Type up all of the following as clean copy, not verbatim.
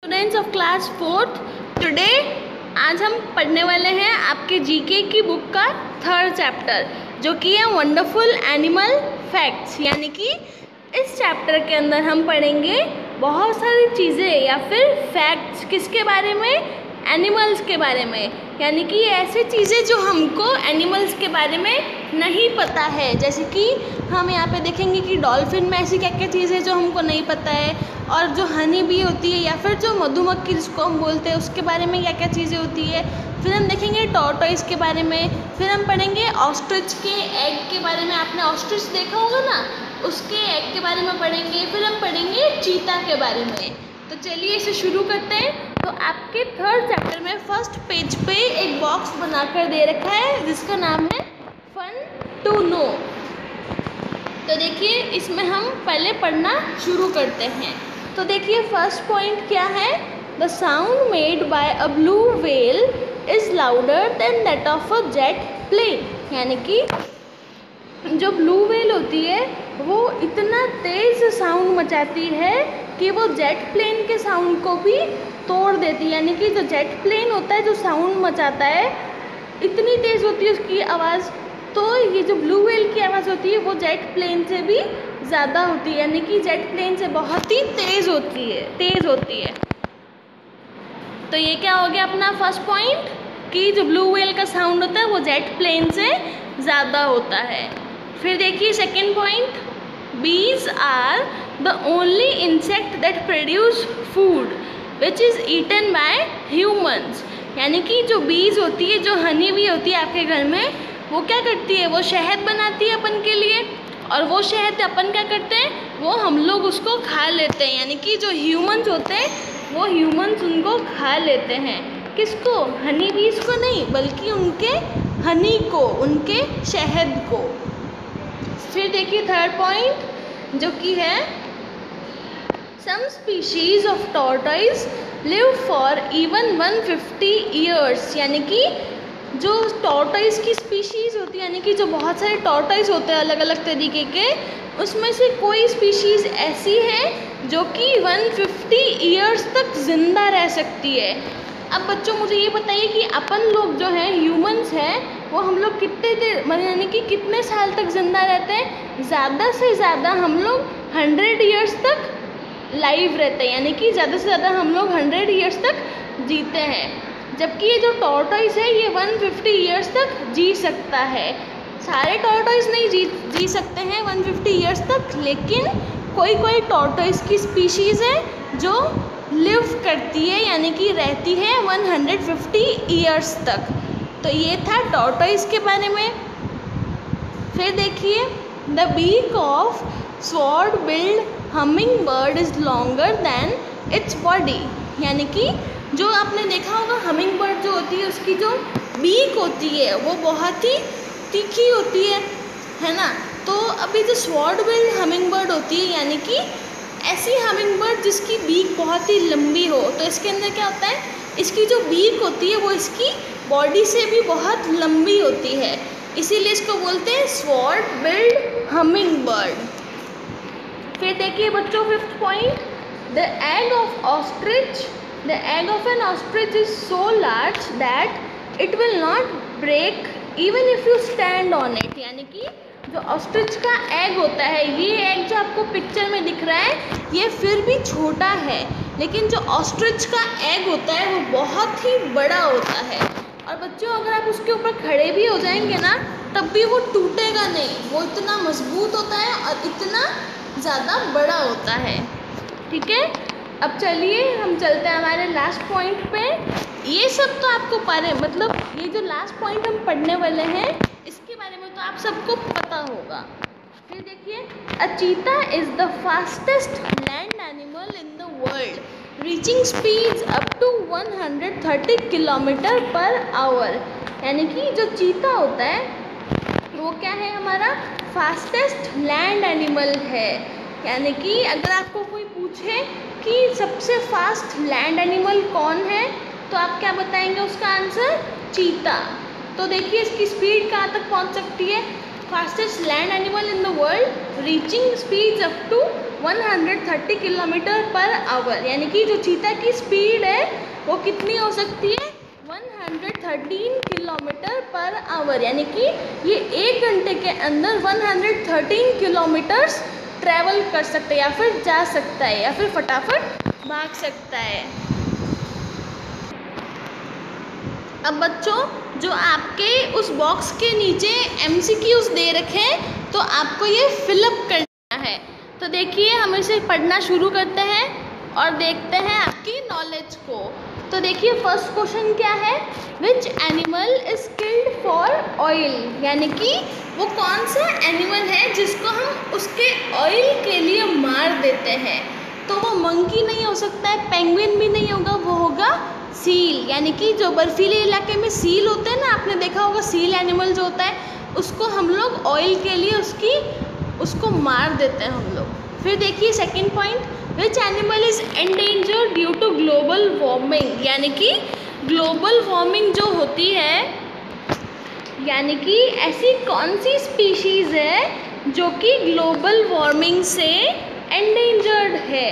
Students of class 4th today आज हम पढ़ने वाले हैं आपके जीके की बुक का 3rd चैप्टर जो कि है वंडरफुल एनिमल फैक्ट्स। यानी कि इस चैप्टर के अंदर हम पढ़ेंगे बहुत सारी चीज़ें या फिर फैक्ट्स किसके बारे में, एनिमल्स के बारे में। यानी कि ऐसे चीज़ें जो हमको एनिमल्स के बारे में नहीं पता है, जैसे कि हम यहाँ पे देखेंगे कि डॉल्फिन में ऐसी क्या क्या चीज़ें जो हमको नहीं पता है, और जो हनी बी होती है या फिर जो मधुमक्खी जिसको हम बोलते हैं उसके बारे में क्या क्या चीज़ें होती है। फिर हम देखेंगे टॉर्टोइस के बारे में, फिर हम पढ़ेंगे ऑस्ट्रिच के एग के बारे में। आपने ऑस्ट्रिच देखा होगा ना, उसके एग के बारे में पढ़ेंगे। फिर हम पढ़ेंगे चीता के बारे में। तो चलिए इसे शुरू करते हैं। तो आपके 3rd चैप्टर में फर्स्ट पेज पे एक बॉक्स बनाकर दे रखा है जिसका नाम है फन टू नो। तो देखिए इसमें हम पहले पढ़ना शुरू करते हैं। तो देखिए फर्स्ट पॉइंट क्या है, the sound made by a blue whale is louder than that of a jet plane. यानी कि जो ब्लू व्हेल होती है वो इतना तेज़ साउंड मचाती है कि वो जेट प्लेन के साउंड को भी तोड़ देती है। यानी कि जो जेट प्लेन होता है जो साउंड मचाता है इतनी तेज़ होती है उसकी आवाज़, तो ये जो ब्लू व्हेल की आवाज़ होती है वो जेट प्लेन से भी ज़्यादा होती है। यानी कि जेट प्लेन से बहुत ही तेज़ होती है। तो ये क्या हो गया अपना फर्स्ट पॉइंट कि जो ब्लू व्हेल का साउंड होता है वो जेट प्लेन से ज़्यादा होता है। फिर देखिए second point, bees are the only insect that produce food which is eaten by humans. यानी कि जो बीज होती है, जो हनी बी होती है आपके घर में, वो क्या करती है, वो शहद बनाती है अपन के लिए, और वो शहद अपन क्या करते हैं, वो हम लोग उसको खा लेते हैं। यानी कि जो ह्यूमन्स होते हैं वो ह्यूमन्स उनको खा लेते हैं। किसको, हनी बीज को नहीं, बल्कि उनके हनी को, उनके शहद को। फिर देखिए थर्ड पॉइंट जो कि है, some species of tortoise live for even 150 years. यानी कि जो टॉर्टोइस की स्पीशीज़ होती है, यानी कि जो बहुत सारे टॉर्टोइस होते हैं अलग अलग तरीके के, उसमें से कोई स्पीशीज़ ऐसी है जो कि 150 ईयर्स तक ज़िंदा रह सकती है। अब बच्चों मुझे ये बताइए कि अपन लोग जो हैं, ह्यूमंस हैं, वो हम लोग कितने देर यानी कि कितने साल तक ज़िंदा रहते हैं। ज़्यादा से ज़्यादा हम लोग 100 ईयर्स तक लाइव रहते हैं। यानी कि ज़्यादा से ज़्यादा हम लोग 100 ईयर्स तक जीते हैं, जबकि ये जो टॉर्टोइस है ये 150 ईयर्स तक जी सकता है। सारे टॉर्टोइस नहीं जी सकते हैं 150 ईयर्स तक, लेकिन कोई कोई टॉर्टोइस की स्पीशीज़ है जो लिव करती है, यानी कि रहती है 150 ईयर्स तक। तो ये था टॉर्टोइस के बारे में। फिर देखिए, the beak of sword billed hummingbird is longer than its body. यानी कि जो आपने देखा होगा हमिंग बर्ड जो होती है उसकी जो बीक होती है वो बहुत ही तीखी होती है ना। तो अभी जो स्वॉर्ड बिल्ड हमिंग बर्ड होती है, यानी कि ऐसी हमिंग बर्ड जिसकी बीक बहुत ही लंबी हो, तो इसके अंदर क्या होता है, इसकी जो बीक होती है वो इसकी बॉडी से भी बहुत लंबी होती है, इसीलिए इसको बोलते हैं स्वॉर्ड बिल्ड हमिंग बर्ड। फिर देखिए बच्चों fifth point, the egg of ostrich The egg of an ostrich is so large that it will not break even if you stand on it। यानी कि जो ऑस्ट्रिच का एग होता है, ये एग जो आपको पिक्चर में दिख रहा है ये फिर भी छोटा है, लेकिन जो ऑस्ट्रिच का एग होता है वो बहुत ही बड़ा होता है। और बच्चों अगर आप उसके ऊपर खड़े भी हो जाएंगे ना तब भी वो टूटेगा नहीं, वो इतना मजबूत होता है और इतना ज़्यादा बड़ा होता है। ठीक है, अब चलिए हम चलते हैं हमारे लास्ट पॉइंट पे। ये सब तो आपको मतलब ये जो लास्ट पॉइंट हम पढ़ने वाले हैं इसके बारे में तो आप सबको पता होगा। फिर देखिए, a cheetah is the fastest land animal in the world reaching speeds up to 130 kilometre per hour. यानी कि जो चीता होता है वो क्या है, हमारा फास्टेस्ट लैंड एनिमल है। यानी कि अगर आपको कोई पूछे कि सबसे फास्ट लैंड एनिमल कौन है, तो आप क्या बताएंगे उसका आंसर, चीता। तो देखिए इसकी स्पीड कहाँ तक पहुँच सकती है, fastest land animal in the world reaching speeds up to 130 kilometre per hour, यानी कि जो चीता की स्पीड है वो कितनी हो सकती है? 113 किलोमीटर पर आवर, यानी कि ये 1 घंटे के अंदर 113 किलोमीटर्स ट्रैवल कर सकता है या फिर जा सकता है या फिर फटाफट भाग सकता है। अब बच्चों, जो आपके उस बॉक्स के नीचे MCQs दे रखे हैं तो आपको ये फिलअप करना है। तो देखिए, हम इसे पढ़ना शुरू करते हैं और देखते हैं आपकी नॉलेज को। तो देखिए, फर्स्ट क्वेश्चन क्या है? विच animal is killed for oil, यानी कि वो कौन सा एनिमल है जिसको हम उसके ऑयल के लिए मार देते हैं? तो वो मंकी नहीं हो सकता है, पेंगुइन भी नहीं होगा, वो होगा सील, यानी कि जो बर्फीले इलाके में सील होते हैं ना, आपने देखा होगा सील एनिमल जो होता है, उसको हम लोग ऑयल के लिए उसको मार देते हैं हम लोग। फिर देखिए second point, which animal is endangered due to global warming, यानी कि ग्लोबल वार्मिंग जो होती है, यानी कि ऐसी कौन सी स्पीशीज़ है जो कि ग्लोबल वार्मिंग से एंडेंजर्ड है?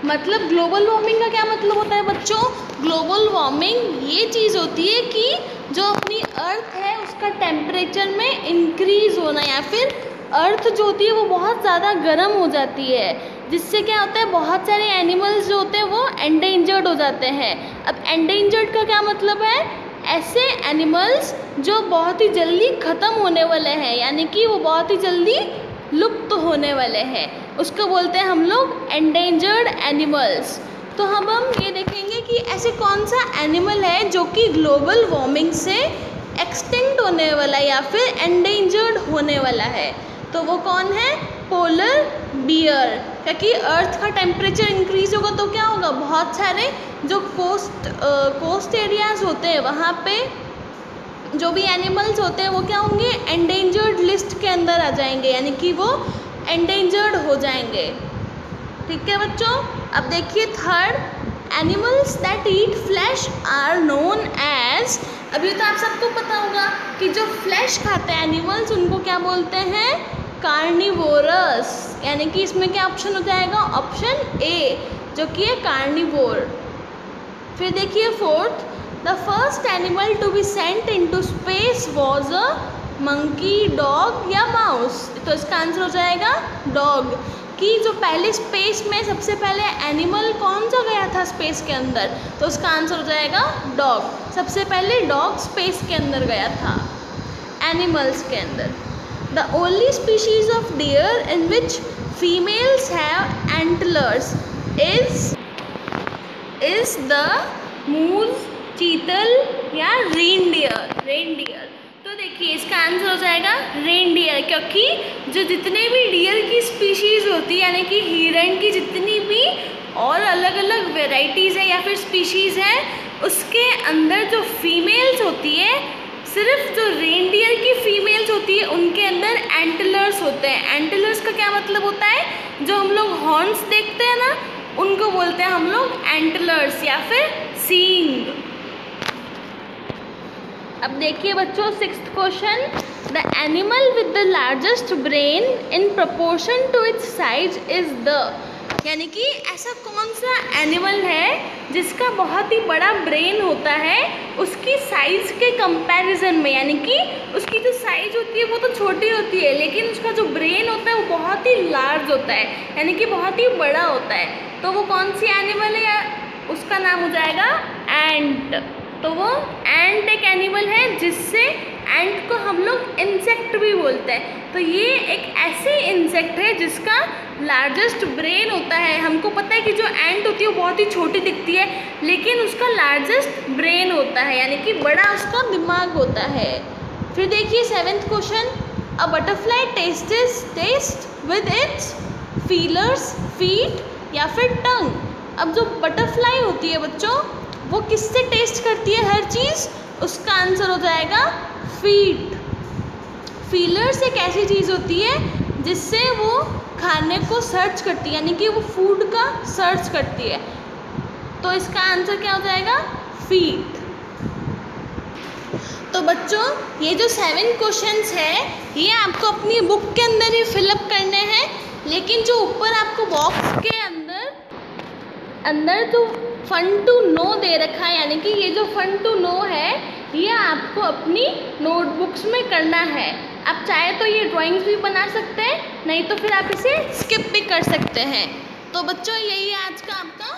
मतलब ग्लोबल वार्मिंग का क्या मतलब होता है बच्चों? ग्लोबल वार्मिंग ये चीज़ होती है कि जो अपनी अर्थ है उसका टेम्परेचर में इंक्रीज़ होना, या फिर अर्थ जो होती है वो बहुत ज़्यादा गर्म हो जाती है, जिससे क्या होता है, बहुत सारे एनिमल्स जो होते हैं वो एंडेंजर्ड हो जाते हैं। अब एंडेंजर्ड का क्या मतलब है? ऐसे एनिमल्स जो बहुत ही जल्दी ख़त्म होने वाले हैं, यानी कि वो बहुत ही जल्दी लुप्त होने वाले हैं, उसको बोलते हैं हम लोग एंडेंजर्ड एनिमल्स। तो हम ये देखेंगे कि ऐसे कौन सा एनिमल है जो कि ग्लोबल वार्मिंग से एक्सटिंक्ट होने वाला है या फिर एंडेंजर्ड होने वाला है। तो वो कौन है? पोलर बियर, क्योंकि अर्थ का टेम्परेचर इंक्रीज होगा तो क्या होगा, बहुत सारे जो कोस्ट एरियाज होते हैं वहाँ पे जो भी एनिमल्स होते हैं वो क्या होंगे, एंडेंजर्ड लिस्ट के अंदर आ जाएंगे, यानी कि वो एंडेंजर्ड हो जाएंगे। ठीक है बच्चों। अब देखिए third, animals that eat flesh are known as, अभी तो आप सबको पता होगा कि जो फ्लैश खाते हैं एनिमल्स उनको क्या बोलते हैं? कार्निवोरस, यानी कि इसमें क्या ऑप्शन हो जाएगा? ऑप्शन ए, जो कि है कार्निवोर। फिर देखिए fourth, the first animal to be sent into space was a monkey, dog या माउस? तो इसका आंसर हो जाएगा डॉग, कि जो पहले स्पेस में सबसे पहले एनिमल कौन सा गया था स्पेस के अंदर? तो उसका आंसर हो जाएगा डॉग। सबसे पहले डॉग स्पेस के अंदर गया था एनिमल्स के अंदर। The only species of dear in which females have antlers is the मूज, चीतल या रेनडियर। तो देखिए इसका आंसर हो जाएगा रेनडियर, क्योंकि जो जितने भी डियर की स्पीशीज़ होती है, यानी कि हिरन की जितनी भी और अलग अलग वेराइटीज़ है या फिर स्पीशीज़ है, उसके अंदर जो फीमेल्स होती है, सिर्फ जो रेनडियर की फीमेल्स होती है उनके अंदर एंटलर्स होते हैं। एंटलर्स का क्या मतलब होता है? जो हम लोग हॉर्न्स देखते हैं ना, उनको बोलते हैं हम लोग एंटलर्स या फिर सींग। अब देखिए बच्चों sixth question, the animal with the largest brain in proportion to its size is the, यानी कि ऐसा कौन सा एनिमल है जिसका बहुत ही बड़ा ब्रेन होता है उसकी साइज के कंपैरिजन में, यानी कि उसकी जो साइज होती है वो तो छोटी होती है लेकिन उसका जो ब्रेन होता है वो बहुत ही लार्ज होता है, यानी कि बहुत ही बड़ा होता है। तो वो कौन सी एनिमल है? या उसका नाम हो जाएगा एंट। तो वो एंट एक एनिमल है जिससे एंट को हम लोग इंसेक्ट भी बोलते हैं। तो ये एक ऐसे इंसेक्ट है जिसका लार्जेस्ट ब्रेन होता है। हमको पता है कि जो एंट होती है वो बहुत ही छोटी दिखती है लेकिन उसका लार्जेस्ट ब्रेन होता है, यानी कि बड़ा उसका दिमाग होता है। फिर देखिए seventh question, a butterfly taste with its feelers, feet या फिर टंग। अब जो बटरफ्लाई होती है बच्चों वो किससे टेस्ट करती है हर चीज़? उसका आंसर हो जाएगा फीट। फीलर्स एक ऐसी चीज़ होती है जिससे वो खाने को सर्च करती है, यानी कि वो फूड का सर्च करती है। तो इसका आंसर क्या हो जाएगा? फीट। तो बच्चों ये जो 7 क्वेश्चंस है ये आपको अपनी बुक के अंदर ही फिलअप करने हैं लेकिन जो ऊपर आपको बॉक्स के अंदर जो फन टू नो दे रखा है, यानी कि ये जो फन टू नो है ये आपको अपनी नोटबुक्स में करना है। आप चाहे तो ये ड्राइंग्स भी बना सकते हैं, नहीं तो फिर आप इसे स्किप भी कर सकते हैं। तो बच्चों यही है आज का आपका